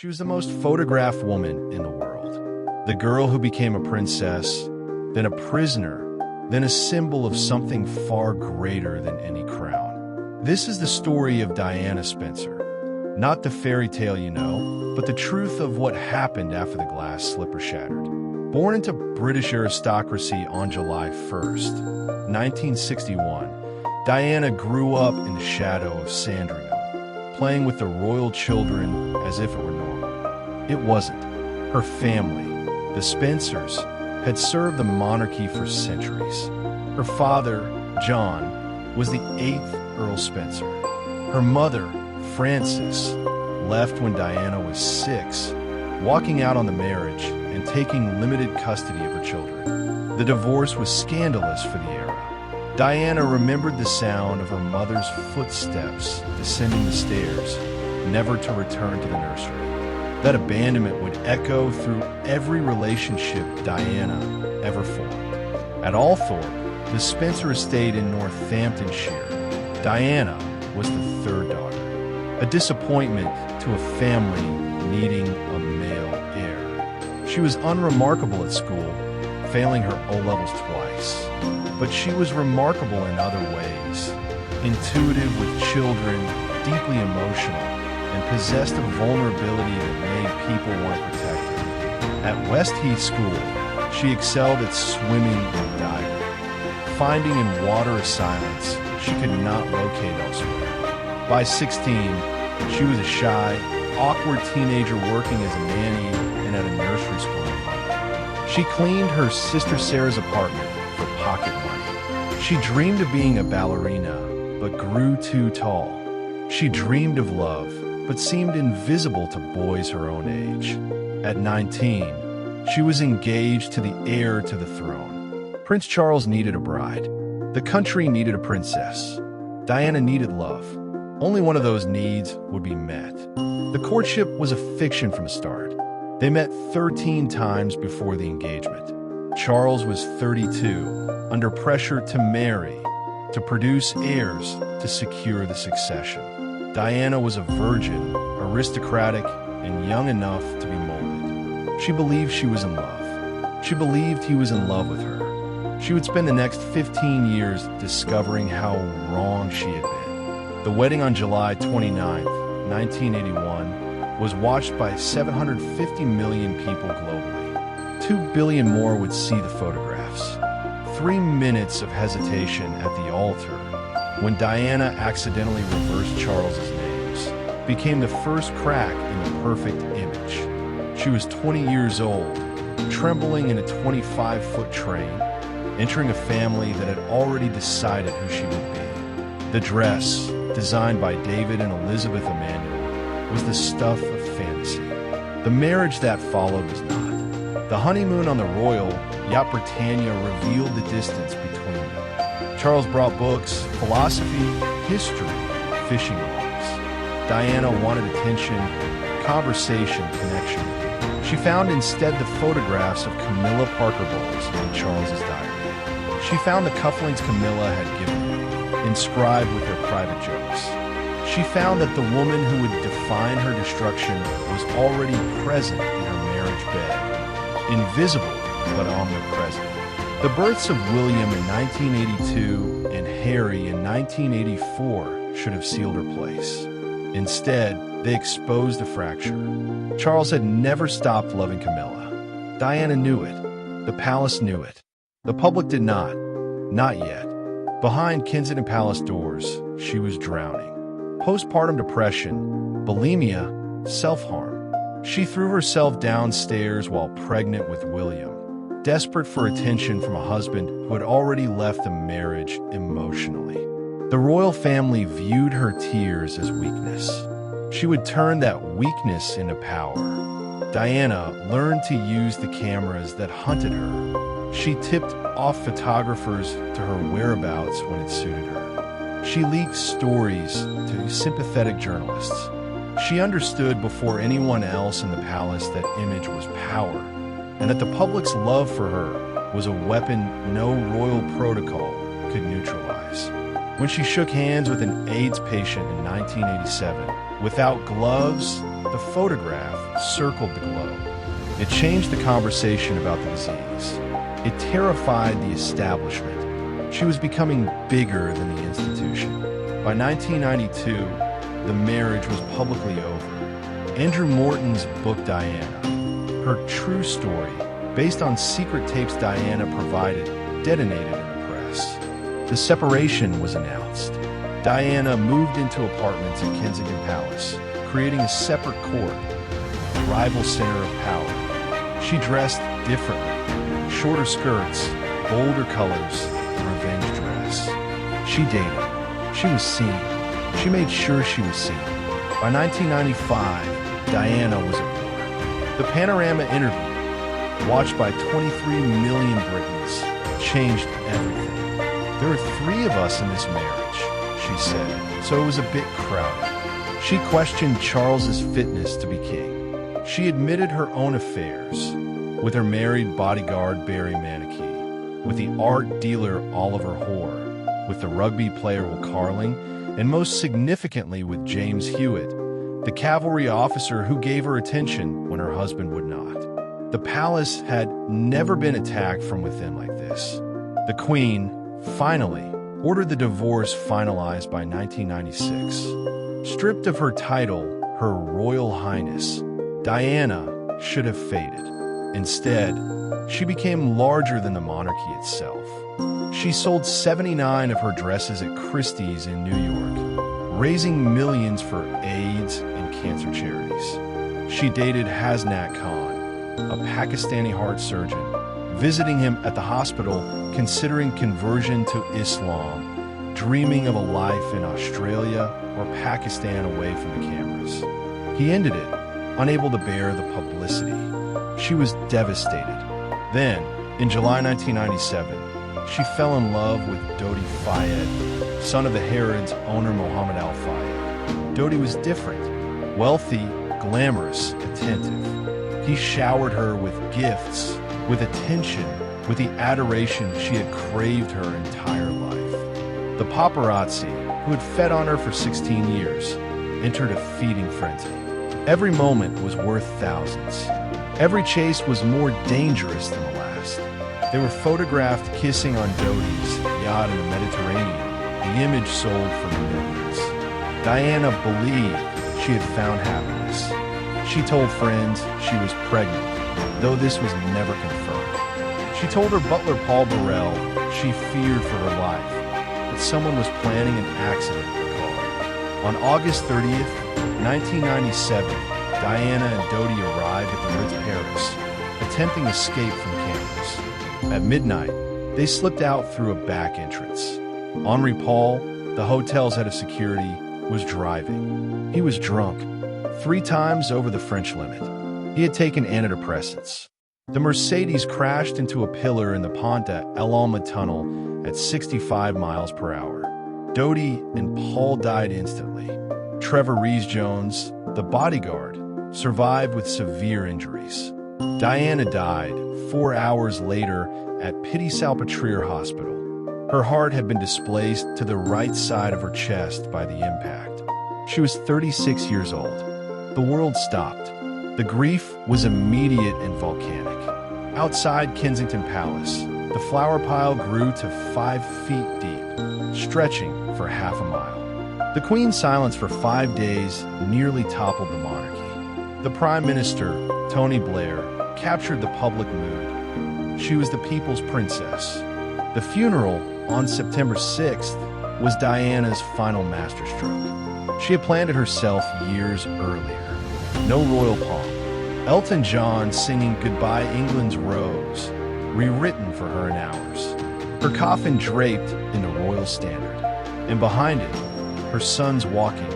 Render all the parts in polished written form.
She was the most photographed woman in the world. The girl who became a princess, then a prisoner, then a symbol of something far greater than any crown. This is the story of Diana Spencer. Not the fairy tale you know, but the truth of what happened after the glass slipper shattered. Born into British aristocracy on July 1st, 1961, Diana grew up in the shadow of Sandringham, playing with the royal children as if it were normal. It wasn't. Her family, the Spencers, had served the monarchy for centuries. Her father, John, was the 8th Earl Spencer. Her mother, Frances, left when Diana was 6, walking out on the marriage and taking limited custody of her children. The divorce was scandalous for the era. Diana remembered the sound of her mother's footsteps descending the stairs, never to return to the nursery. That abandonment would echo through every relationship Diana ever formed. At Althorpe, the Spencer estate in Northamptonshire, Diana was the 3rd daughter. A disappointment to a family needing a male heir. She was unremarkable at school, failing her O-levels twice. But she was remarkable in other ways. Intuitive with children, deeply emotional, and possessed a vulnerability that made people want to protect her. At West Heath School, she excelled at swimming and diving, finding in water a silence she could not locate elsewhere. By 16, she was a shy, awkward teenager working as a nanny and at a nursery school in London. She cleaned her sister Sarah's apartment for pocket money. She dreamed of being a ballerina, but grew too tall. She dreamed of love, but seemed invisible to boys her own age. At 19, she was engaged to the heir to the throne. Prince Charles needed a bride. The country needed a princess. Diana needed love. Only one of those needs would be met. The courtship was a fiction from the start. They met 13 times before the engagement. Charles was 32, under pressure to marry, to produce heirs, to secure the succession. Diana was a virgin, aristocratic, and young enough to be molded. She believed she was in love. She believed he was in love with her. She would spend the next 15 years discovering how wrong she had been. The wedding on July 29, 1981, was watched by 750 million people globally. 2 billion more would see the photographs. 3 minutes of hesitation at the altar, when Diana accidentally reversed Charles's names, became the first crack in the perfect image. She was 20 years old, trembling in a 25-foot train, entering a family that had already decided who she would be. The dress, designed by David and Elizabeth Emanuel, was the stuff of fantasy. The marriage that followed was not. The honeymoon on the Royal Yacht Britannia revealed the distance between them. Charles brought books, philosophy, history, fishing logs. Diana wanted attention, conversation, connection. She found instead the photographs of Camilla Parker Bowles in Charles's diary. She found the cufflinks Camilla had given her, inscribed with their private jokes. She found that the woman who would define her destruction was already present in her marriage bed, invisible but omnipresent. The births of William in 1982 and Harry in 1984 should have sealed her place. Instead, they exposed the fracture. Charles had never stopped loving Camilla. Diana knew it. The palace knew it. The public did not. Not yet. Behind Kensington Palace doors, she was drowning. Postpartum depression, bulimia, self-harm. She threw herself downstairs while pregnant with William, desperate for attention from a husband who had already left the marriage emotionally. The royal family viewed her tears as weakness. She would turn that weakness into power. Diana learned to use the cameras that hunted her. She tipped off photographers to her whereabouts when it suited her. She leaked stories to sympathetic journalists. She understood before anyone else in the palace that image was power, and that the public's love for her was a weapon no royal protocol could neutralize. When she shook hands with an AIDS patient in 1987, without gloves, the photograph circled the globe. It changed the conversation about the disease. It terrified the establishment. She was becoming bigger than the institution. By 1992, the marriage was publicly over. Andrew Morton's book Diana, her true story, based on secret tapes Diana provided, detonated in the press. The separation was announced. Diana moved into apartments at Kensington Palace, creating a separate court, a rival center of power. She dressed differently. Shorter skirts, bolder colors, a revenge dress. She dated. She was seen. She made sure she was seen. By 1995, Diana was a bore. The Panorama interview, watched by 23 million Britons, changed everything. There are 3 of us in this marriage, she said, so it was a bit crowded. She questioned Charles's fitness to be king. She admitted her own affairs with her married bodyguard Barry Manickey, with the art dealer Oliver Hoare, with the rugby player Will Carling, and most significantly with James Hewitt, the cavalry officer who gave her attention when her husband would not. The palace had never been attacked from within like this. The Queen, finally, ordered the divorce finalized by 1996. Stripped of her title, Her Royal Highness, Diana should have faded. Instead, she became larger than the monarchy itself. She sold 79 of her dresses at Christie's in New York, raising millions for AIDS and cancer charities. She dated Hasnat Khan, a Pakistani heart surgeon, visiting him at the hospital, considering conversion to Islam, dreaming of a life in Australia or Pakistan away from the cameras. He ended it, unable to bear the publicity. She was devastated. Then, in July 1997, she fell in love with Dodi Fayed, son of the Harrods' owner Mohammed Al Fayed. Dodi was different, wealthy, glamorous, attentive. He showered her with gifts, with attention, with the adoration she had craved her entire life. The paparazzi, who had fed on her for 16 years, entered a feeding frenzy. Every moment was worth thousands. Every chase was more dangerous than the last. They were photographed kissing on Dodi's yacht in the Mediterranean, the image sold for millions. Diana believed she had found happiness. She told friends she was pregnant, though this was never confirmed. She told her butler Paul Burrell she feared for her life, that someone was planning an accident in the car. On August 30th, 1997, Diana and Dodi arrived at the Ritz Paris, attempting escape from cameras. At midnight, they slipped out through a back entrance. Henri Paul, the hotel's head of security, was driving. He was drunk, 3 times over the French limit. He had taken antidepressants. The Mercedes crashed into a pillar in the Pont d'Alma tunnel at 65 miles per hour. Dodi and Paul died instantly. Trevor Rees-Jones, the bodyguard, survived with severe injuries. Diana died 4 hours later at Pity-Salpêtrière Hospital. Her heart had been displaced to the right side of her chest by the impact. She was 36 years old. The world stopped. The grief was immediate and volcanic. Outside Kensington Palace, the flower pile grew to 5 feet deep, stretching for half a mile. The Queen's silence for 5 days nearly toppled the monarchy. The Prime Minister, Tony Blair, captured the public mood. She was the people's princess. The funeral, on September 6th, was Diana's final masterstroke. She had planned it herself years earlier. No royal pomp. Elton John singing Goodbye England's Rose, rewritten for her in hours. Her coffin draped in the royal standard. And behind it, her sons walking,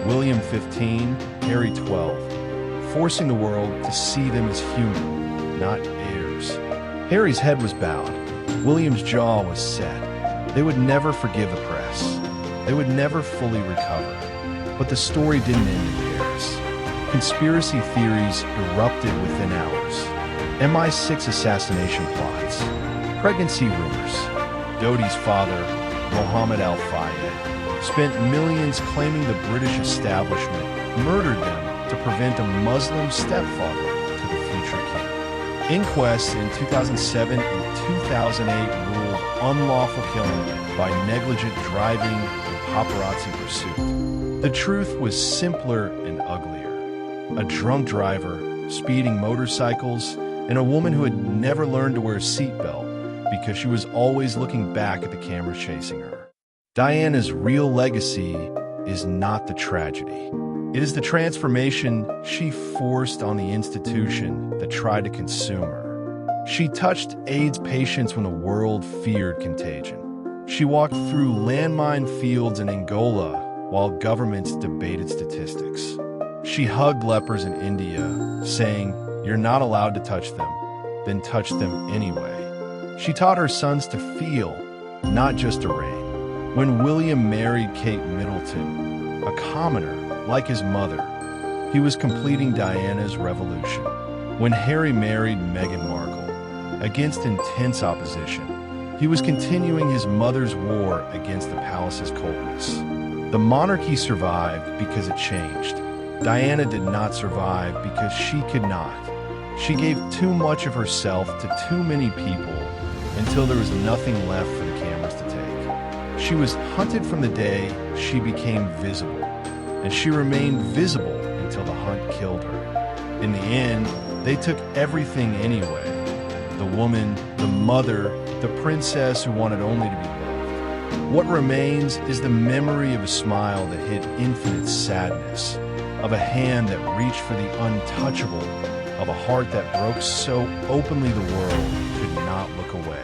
William 15, Harry 12, forcing the world to see them as human, not heirs. Harry's head was bowed. William's jaw was set. They would never forgive the press. They would never fully recover. But the story didn't end in Paris. Conspiracy theories erupted within hours. MI6 assassination plots, pregnancy rumors. Dodi's father, Mohammed Al Fayed, spent millions claiming the British establishment murdered them to prevent a Muslim stepfather to the future king. Inquests in 2007 and 2008 ruled unlawful killing by negligent driving and paparazzi pursuit. The truth was simpler and uglier. A drunk driver, speeding motorcycles, and a woman who had never learned to wear a seatbelt because she was always looking back at the cameras chasing her. Diana's real legacy is not the tragedy. It is the transformation she forced on the institution that tried to consume her. She touched AIDS patients when the world feared contagion. She walked through landmine fields in Angola while governments debated statistics. She hugged lepers in India, saying, "You're not allowed to touch them," then touched them anyway. She taught her sons to feel, not just to reign. When William married Kate Middleton, a commoner like his mother, he was completing Diana's revolution. When Harry married Meghan Markle, against intense opposition, he was continuing his mother's war against the palace's coldness. The monarchy survived because it changed. Diana did not survive because she could not. She gave too much of herself to too many people until there was nothing left for the cameras to take. She was hunted from the day she became visible, and she remained visible until the hunt killed her. In the end, they took everything anyway. The woman, the mother, the princess who wanted only to be loved. What remains is the memory of a smile that hid infinite sadness, of a hand that reached for the untouchable, of a heart that broke so openly the world could not look away.